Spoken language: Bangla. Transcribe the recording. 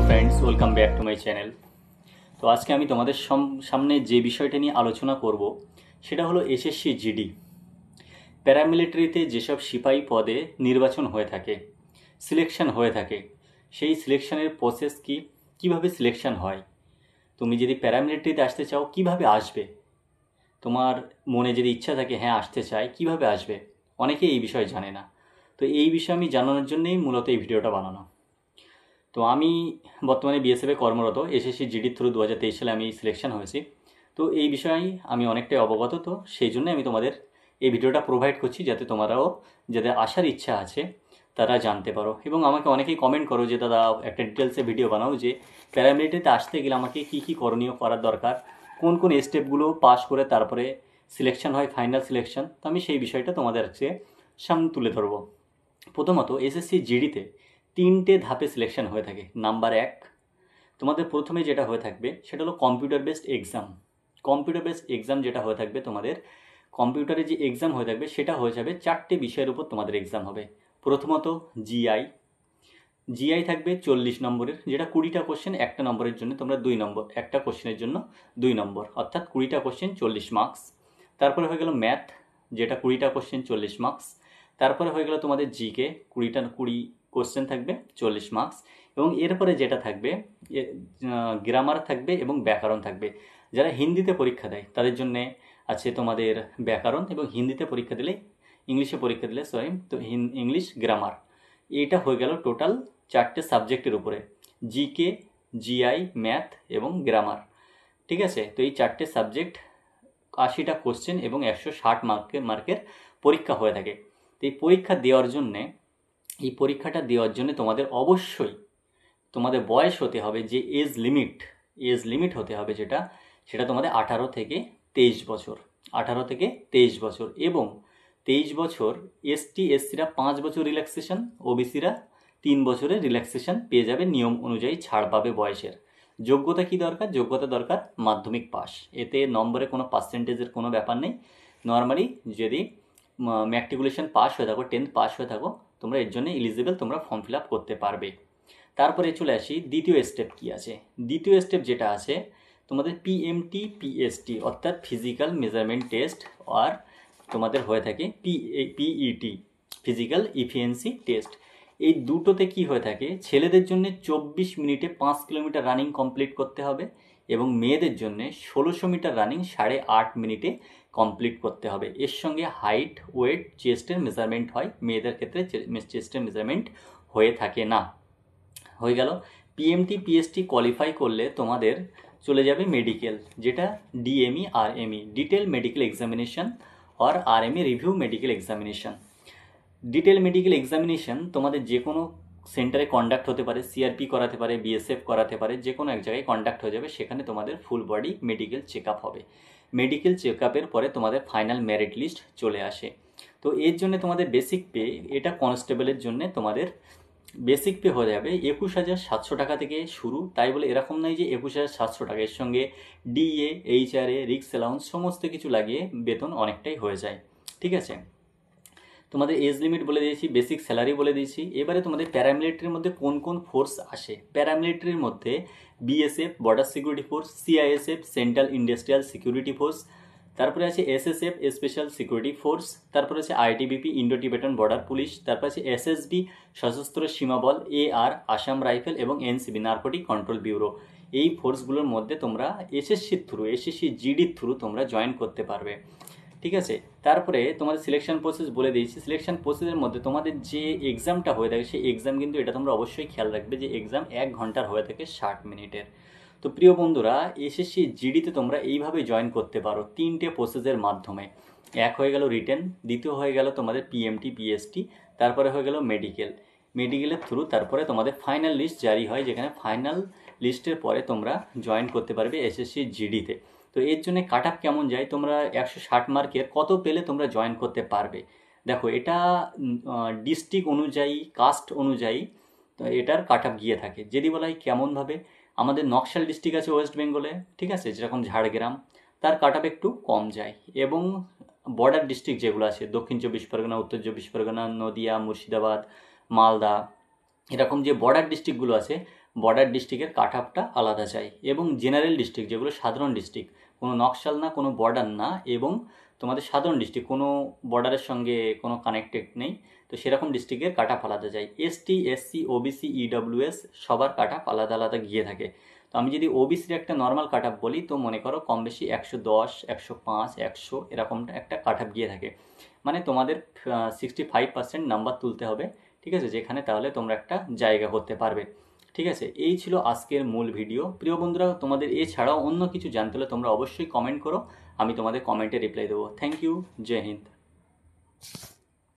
Friends, welcome back to my channel. তো আজকে আমি তোমাদের সামনে যে বিষয়টা নিয়ে আলোচনা করব সেটা হলো এসএসসি জিডি। প্যারামিলিটারিতে যেসব সিপাহী পদে নির্বাচন হয়ে থাকে, সিলেকশন হয়ে থাকে, সেই সিলেকশনের প্রসেস কীভাবে সিলেকশন হয়, তুমি যদি প্যারামিলিটারিতে আসতে চাও কিভাবে আসবে, তোমার মনে যদি ইচ্ছা থাকে হ্যাঁ আসতে চাই, কিভাবে আসবে, অনেকেই এই বিষয়ে জানে না। তো এই বিষয়ে আমি জানানোর জন্যই মূলত এই ভিডিওটা বানানো। তো আমি বর্তমানে বিএসএফে কর্মরত, এসএসসি জিডির থ্রু 2023 সালে আমি সিলেকশন হয়েছি। তো এই বিষয়ে আমি অনেকটাই অবগত, তো সেই জন্য আমি তোমাদের এই ভিডিওটা প্রোভাইড করছি যাতে তোমরাও যাদের আসার ইচ্ছা আছে তারা জানতে পারো। এবং আমাকে অনেকেই কমেন্ট করো যে দাদা একটা ডিটেলসে ভিডিও বানাও, যে প্যারামিলিটারিতে আসতে গেলে আমাকে কী কী করণীয় করার দরকার, কোন কোন স্টেপগুলো পাস করে তারপরে সিলেকশন হয়, ফাইনাল সিলেকশন। তো আমি সেই বিষয়টা তোমাদের সামনে তুলে ধরবো। প্রথমত এসএসসি জিডিতে 3টে ধাপে সিলেকশন হয়ে থাকে। নাম্বার 1, তোমাদের প্রথমে যেটা হয়ে থাকবে সেটা হলো computer based exam. Computer based exam যেটা হয়ে থাকবে, তোমাদের কম্পিউটারে যে এক্সাম হয়ে থাকবে সেটা হয়ে যাবে 4টে বিষয়ের উপর তোমাদের এক্সাম হবে। প্রথমত জিআই থাকবে 40 নম্বরের, যেটা 20টা কোশ্চেন, একটা নম্বরের জন্য তোমরা 2 নম্বর, একটা কোশ্চেনের জন্য 2 নম্বর, অর্থাৎ 20টা কোশ্চেন 40 মার্কস। তারপরে হয়ে গেল ম্যাথ, যেটা 20টা কোশ্চেন 40 মার্কস। তারপরে হয়ে গেল তোমাদের জিকে, 20 কোশ্চেন থাকবে 40 মার্কস। এবং এরপরে যেটা থাকবে গ্রামার থাকবে এবং ব্যাকরণ থাকবে। যারা হিন্দিতে পরীক্ষা দেয় তাদের জন্যে আছে তোমাদের ব্যাকরণ, এবং হিন্দিতে পরীক্ষা দিলে, ইংলিশে পরীক্ষা দিলে তো ইংলিশ গ্রামার। এটা হয়ে গেল টোটাল 4টে সাবজেক্টের উপরে, জিকে, জিআই, ম্যাথ এবং গ্রামার। ঠিক আছে, তো এই 4টে সাবজেক্ট 80টা কোশ্চেন এবং 160 মার্কের পরীক্ষা হয়ে থাকে। তো এই পরীক্ষাটা দেওয়ার জন্য তোমাদের অবশ্যই তোমাদের বয়স হতে হবে, যে এজ লিমিট হতে হবে সেটা তোমাদের 18 থেকে 23 বছর। 18 থেকে 23 বছর, এবং 23 বছর এসসিরা 5 বছর রিল্যাক্সেশন, ওবিসিরা 3 বছরের রিল্যাক্সেশন পেয়ে যাবে, নিয়ম অনুযায়ী ছাড় পাবে বয়সের। যোগ্যতা কি দরকার? যোগ্যতা দরকার মাধ্যমিক পাস। এতে নম্বরে কোনো পার্সেন্টেজের কোনো ব্যাপার নেই। নর্মালি যদি ম্যাট্রিকুলেশন পাস হয়ে থাকো, 10th পাস হয়ে থাকো, তোমরা এর জন্য এলিজিবল, তোমরা ফর্ম ফিল আপ করতে পারবে। তারপরে চলে আসি দ্বিতীয় স্টেপ কি আছে। দ্বিতীয় স্টেপ যেটা আছে তোমাদের পিএমটি পিএসটি, অর্থাৎ ফিজিক্যাল মেজারমেন্ট টেস্ট, আর তোমাদের হয়ে থাকে পিইটি, ফিজিক্যাল ইফিসিয়েন্সি টেস্ট। এই দুটোতে কি হয়ে থাকে, ছেলেদের জন্য 24 মিনিটে 5 কিলোমিটার রানিং কমপ্লিট করতে হবে, এবং মেয়েদের জন্য 1600 মিটার রানিং 8.5 মিনিটে কমপ্লিট করতে হবে। এর সঙ্গে হাইট, ওয়েট, চেস্টের মেজারমেন্ট হয়। মেয়েদের ক্ষেত্রে চেস্টের মেজারমেন্ট হয়ে থাকে না। হয়ে গেল। পিএমটি পিএসটি কোয়ালিফাই করলে তোমাদের চলে যাবে মেডিকেল, যেটা DME RME, detail medical examination, আর RME review medical examination. Detail medical examination তোমাদের যে কোনো সেন্টারে কন্ডাক্ট হতে পারে, সিআরপি করাতে পারে, বিএসএফ করাতে পারে, যে কোনো এক জায়গায় কন্ডাক্ট হয়ে যাবে। সেখানে তোমাদের full body medical check up হবে। মেডিকেল চেক আপের পরে তোমাদের ফাইনাল মেরিট লিস্ট চলে আসে। তো এর জন্য তোমাদের বেসিক পে, এটা কনস্টেবলের জন্য তোমাদের বেসিক পে হয়ে যাবে 21,700 টাকা থেকে শুরু। তাই বলে এরকম নয় যে 21,700 টাকা, এর সঙ্গে ডিএ, এইচআরএ, রিক্স অ্যালাউন্স সমস্ত কিছু লাগিয়ে বেতন অনেকটাই হয়ে যায়। ঠিক আছে, তোমাদের এজ লিমিট বলে দিয়েছি, বেসিক স্যালারি বলে দিয়েছি। এবারে তোমাদের প্যারামিলিটারির মধ্যে কোন কোন ফোর্স আসে। প্যারামিলিটারির মধ্যে BSF, border security force, CISF, central industrial security force, তারপরে আছে এসএসএফ, স্পেশাল সিকিউরিটি ফোর্স, তারপরে আছে ITBP, Indo Tibetan border police, তারপরে আছে এসএসবি, সশস্ত্র সীমা বল, এআর, আসাম রাইফেল, এবং এনসিবি, নার্কোটিক কন্ট্রোল ব্যুরো। এই ফোর্সগুলোর মধ্যে তোমরা এসএসসি জিডির থ্রু তোমরা জয়েন করতে পারবে। ঠিক আছে, তারপরে তোমাদের সিলেকশন প্রসেস বলে দিয়েছি। সিলেকশন প্রসেসের মধ্যে তোমাদের যে এক্সামটা হয়ে থাকে, সেই এক্সাম কিন্তু এটা তোমরা অবশ্যই খেয়াল রাখবে যে এক্সাম 1 ঘন্টার হয়ে থাকে 60 মিনিটের। তো প্রিয় বন্ধুরা, এসএসসি জিডিতে তোমরা এইভাবে জয়েন করতে পারো 3টে প্রসেসের মাধ্যমে। এক হয়ে গেল রিটেন, দ্বিতীয় হয়ে গেল তোমাদের পিএমটি পিএসটি, তারপরে হয়ে গেল মেডিকেলের থ্রু তারপরে তোমাদের ফাইনাল লিস্ট জারি হয়, যেখানে ফাইনাল লিস্টের পরে তোমরা জয়েন করতে পারবে এসএসসি জিডিতে। তো এর জন্য কাট আপ কেমন যায়, তোমরা 160 মার্কের কত পেলে তোমরা জয়েন করতে পারবে। দেখো, এটা ডিস্ট্রিক্ট অনুযায়ী, কাস্ট অনুযায়ী তো এটার কাট আপ গিয়ে থাকে। যদি বলা হয় কেমনভাবে, আমাদের নকশাল ডিস্ট্রিক্ট আছে ওয়েস্ট বেঙ্গলে, ঠিক আছে, যেরকম ঝাড়গ্রাম, তার কাট আপ একটু কম যায়। এবং বর্ডার ডিস্ট্রিক্ট যেগুলো আছে, দক্ষিণ 24 পরগনা, উত্তর 24 পরগনা, নদিয়া, মুর্শিদাবাদ, মালদা, এরকম যে বর্ডার ডিস্ট্রিক্টগুলো আছে, বর্ডার ডিস্ট্রিক্টের কাট অফটা আলাদা চাই, এবং জেনারেল ডিস্ট্রিক্ট যেগুলো সাধারণ ডিস্ট্রিক্ট, কোনো নকশাল না, কোনো বর্ডার না, এবং তোমাদের সাধারণ ডিস্ট্রিক্ট কোনো বর্ডারের সঙ্গে কোনো কানেক্টেড নেই, তো সেরকম ডিস্ট্রিক্টের কাট অফ আলাদা চাই। এসটি, এসসি, ওবিসি, ইডব্লিউএস সবার কাট অফ আলাদা আলাদা গিয়ে থাকে। তো আমি যদি ওবিসির একটা নর্মাল কাট অফ বলি, তো মনে করো কম বেশি 110, 105, 100 এরকমটা একটা কাট অফ গিয়ে থাকে। মানে তোমাদের 65% নাম্বার তুলতে হবে, ঠিক আছে, যেখানে তাহলে তোমরা একটা জায়গা করতে পারবে। ঠিক আছে, এই ছিল আজকের মূল ভিডিও। প্রিয় বন্ধুরা, তোমাদের এছাড়াও অন্য কিছু জানতে হলে তোমরা অবশ্যই কমেন্ট করো, আমি তোমাদের কমেন্টে রিপ্লাই দেবো। থ্যাংক ইউ, জয় হিন্দ।